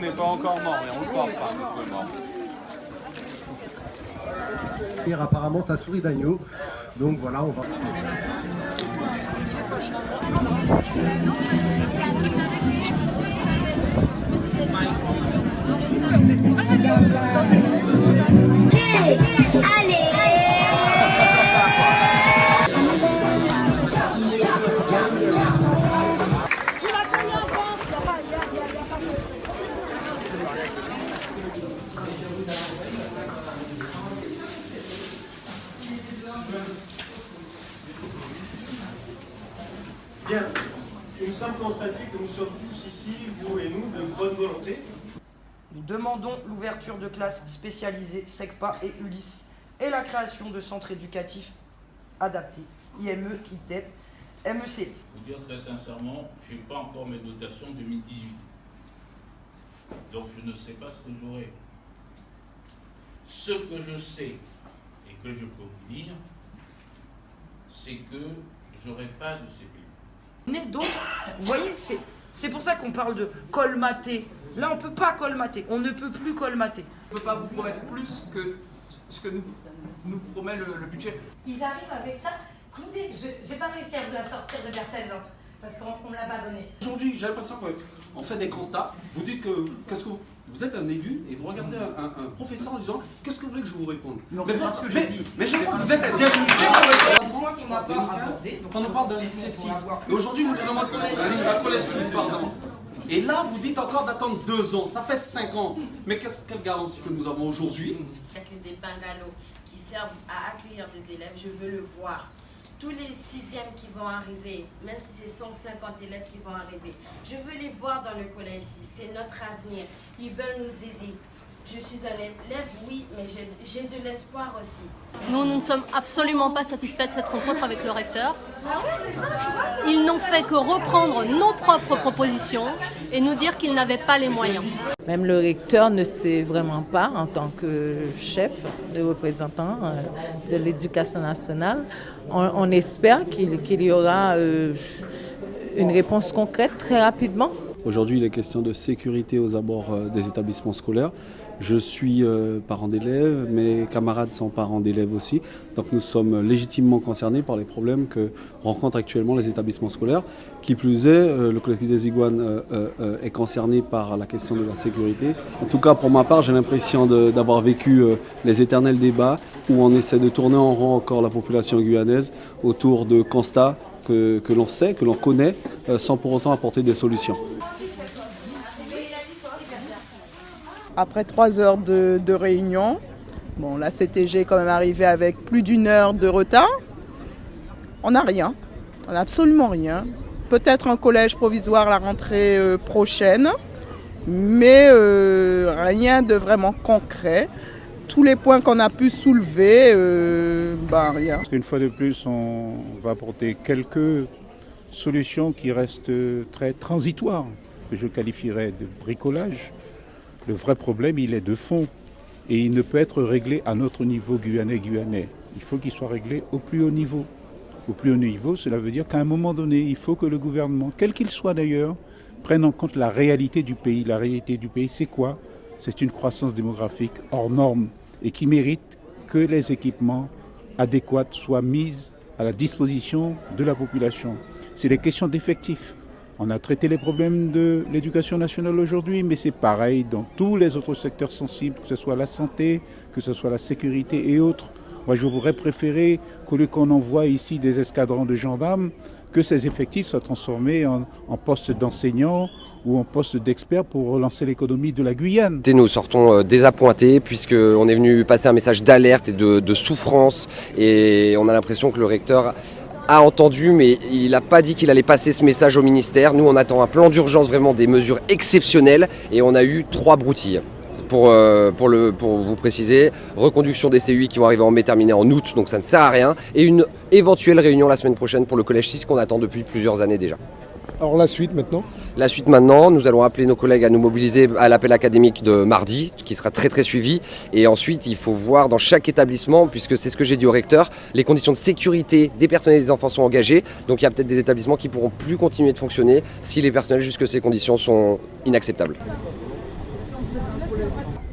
n'est pas encore mort, mais on le porte pas, le feu mort. Apparemment, ça sourit d'agneau. Donc voilà, on va... Bien, nous sommes constatés que nous sommes tous ici, vous et nous, de bonne volonté. Nous demandons l'ouverture de classes spécialisées SECPA et ULIS et la création de centres éducatifs adaptés, IME, ITEP, MECS. Pour dire très sincèrement, je n'ai pas encore mes dotations 2018. Donc je ne sais pas ce que j'aurai. Ce que je sais et que je peux vous dire, c'est que je n'aurai pas de CPU. Donc, vous voyez, c'est pour ça qu'on parle de colmater. Là, on ne peut pas colmater. On ne peut plus colmater. On ne peut pas vous promettre plus que ce que nous promet le budget. Ils arrivent avec ça. Écoutez, je n'ai pas réussi à vous la sortir de Bertel, l'autre, parce qu'on ne me l'a pas donnée. Aujourd'hui, j'ai l'impression qu'on fait des constats. Vous dites que vous êtes un élu et vous regardez un professeur en disant qu'est-ce que vous voulez que je vous réponde. Non, c'est pas ce que j'ai dit. Mais je crois que vous êtes un député. C'est moi qu'on n'a pas abordé. Quand on parle d'un lycée 6. Et aujourd'hui, vous demandez un collège 6, pardon. Et là, vous dites encore d'attendre 2 ans. Ça fait 5 ans. Mais quelle garantie que nous avons aujourd'hui? Il n'y a que des bungalows qui servent à accueillir des élèves. Je veux le voir. Tous les 6e qui vont arriver, même si c'est 150 élèves qui vont arriver, je veux les voir dans le collège 6. C'est notre avenir. Ils veulent nous aider. Je suis un élève, oui, mais j'ai de l'espoir aussi. Nous ne sommes absolument pas satisfaits de cette rencontre avec le recteur. Ils n'ont fait que reprendre nos propres propositions et nous dire qu'ils n'avaient pas les moyens. Même le recteur ne sait vraiment pas, en tant que chef, de représentant de l'éducation nationale. On espère qu'il y aura une réponse concrète très rapidement. Aujourd'hui, il est question de sécurité aux abords des établissements scolaires. Je suis parent d'élèves, mes camarades sont parents d'élèves aussi. Donc nous sommes légitimement concernés par les problèmes que rencontrent actuellement les établissements scolaires. Qui plus est, le collectif des Iguanes est concerné par la question de la sécurité. En tout cas, pour ma part, j'ai l'impression d'avoir vécu les éternels débats où on essaie de tourner en rond encore la population guyanaise autour de constats que l'on sait, que l'on connaît, sans pour autant apporter des solutions. Après 3 heures de réunion, bon, la CTG est quand même arrivée avec plus d'1 heure de retard. On n'a rien, on n'a absolument rien. Peut-être un collège provisoire à la rentrée prochaine, mais rien de vraiment concret. Tous les points qu'on a pu soulever, rien. Une fois de plus, on va apporter quelques solutions qui restent très transitoires, que je qualifierais de bricolage. Le vrai problème, il est de fond et il ne peut être réglé à notre niveau guyanais. Il faut qu'il soit réglé au plus haut niveau. Au plus haut niveau, cela veut dire qu'à un moment donné, il faut que le gouvernement, quel qu'il soit d'ailleurs, prenne en compte la réalité du pays. La réalité du pays, c'est quoi? C'est une croissance démographique hors norme et qui mérite que les équipements adéquats soient mis à la disposition de la population. C'est des questions d'effectifs. On a traité les problèmes de l'éducation nationale aujourd'hui, mais c'est pareil dans tous les autres secteurs sensibles, que ce soit la santé, que ce soit la sécurité et autres. Moi, je voudrais préférer qu'au lieu qu'on envoie ici des escadrons de gendarmes, que ces effectifs soient transformés en postes d'enseignants ou en postes d'experts pour relancer l'économie de la Guyane. Nous sortons désappointés puisqu'on est venu passer un message d'alerte et de souffrance et on a l'impression que le recteur a entendu, mais il n'a pas dit qu'il allait passer ce message au ministère. Nous, on attend un plan d'urgence, vraiment des mesures exceptionnelles, et on a eu 3 broutilles. Pour vous préciser, reconduction des CUI qui vont arriver en mai terminé en août, donc ça ne sert à rien, et une éventuelle réunion la semaine prochaine pour le collège 6 qu'on attend depuis plusieurs années déjà. Alors la suite maintenant? La suite maintenant, nous allons appeler nos collègues à nous mobiliser à l'appel académique de mardi, qui sera très très suivi. Et ensuite, il faut voir dans chaque établissement, puisque c'est ce que j'ai dit au recteur, les conditions de sécurité des personnels et des enfants sont engagées. Donc il y a peut-être des établissements qui pourront plus continuer de fonctionner si les personnels jusque ces conditions sont inacceptables. manifeste pour les...